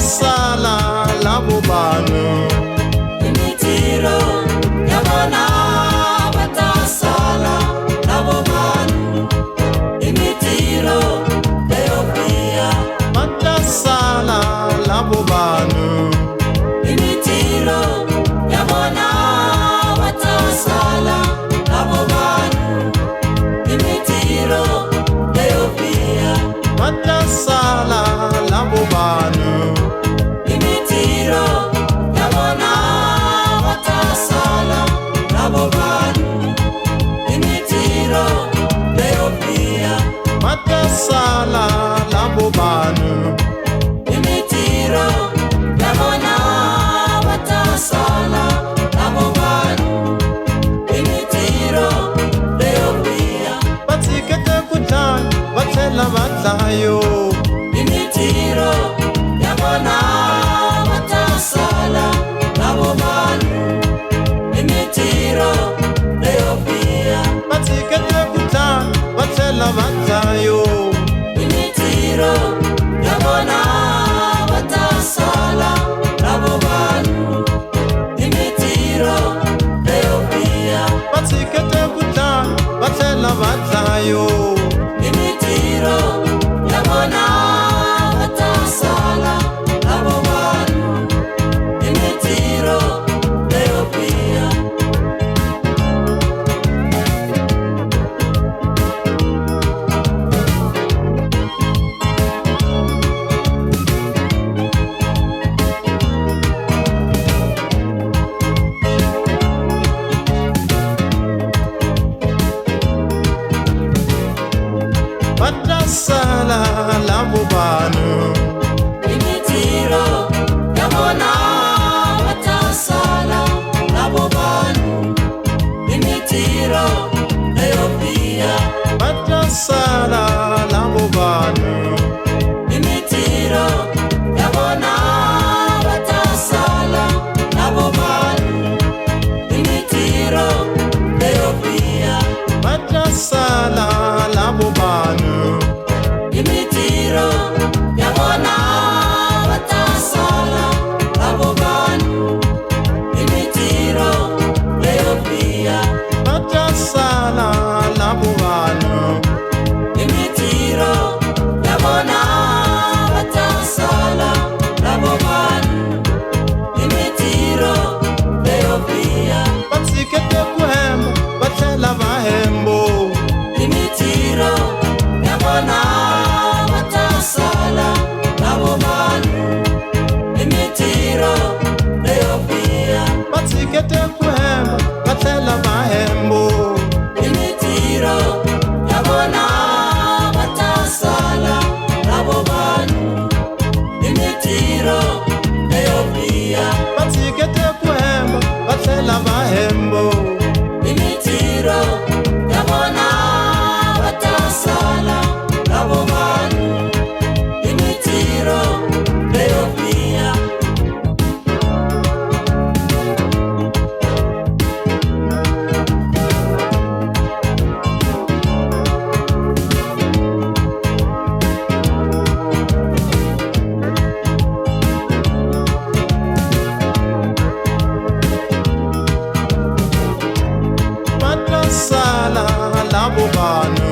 sala labo vanhu imitiro ya vona va ta sala lavo vanhu imitiro leyo biha va ta sala labo vanhu imitiro ya vona va ta sala lavo vanhu imitiro leyo biha va ta sala labo vanhu imitiro ya vona va ta sala lavo vanhu imitiro leyo biha va ta sala labo vanhu imitiro ya vona va ta sala lavo vanhu imitiro leyo biha va tshikete ku dlaya va tlhela va dlayo imitiro ya vona va ta sala lavo vanhu imitiro leyo biha va tshikete ku dlaya va tlhela va dlayo imitiro ya vona va ta sala lavo vanhu imitiro leyo biha va tshikete ku dlaya va tlhela va dlayo imitiro ya vona va ta sala lavo vanhu imitiro leyo biha va ta sala labo vanhu imitiro ya vona va ta sala lavo vanhu imitiro leyo biha va ta sala labo vanhu imitiro ya vona va ta sala lavo vanhu imitiro leyo biha va ta sala labo vanhu imitiro ya vona va ta sala lavo vanhu imitiro leyo biha va ta sala labo vanhu imitiro ya vona va ta sala lavo vanhu imitiro leyo biha va tshikete ku hemba va tlhela va hembo imitiro ya vona va ta sala lavo vanhu imitiro leyo biha va tshikete ku hemba va tlhela va hembo imitiro ya vona va ta sala lavo vanhu imitiro leyo biha va tshikete ku hemba va tlhela va hembo imitiro ya vona va ta sala lavo vanhu imitiro leyo biha va ta sala labo vanhu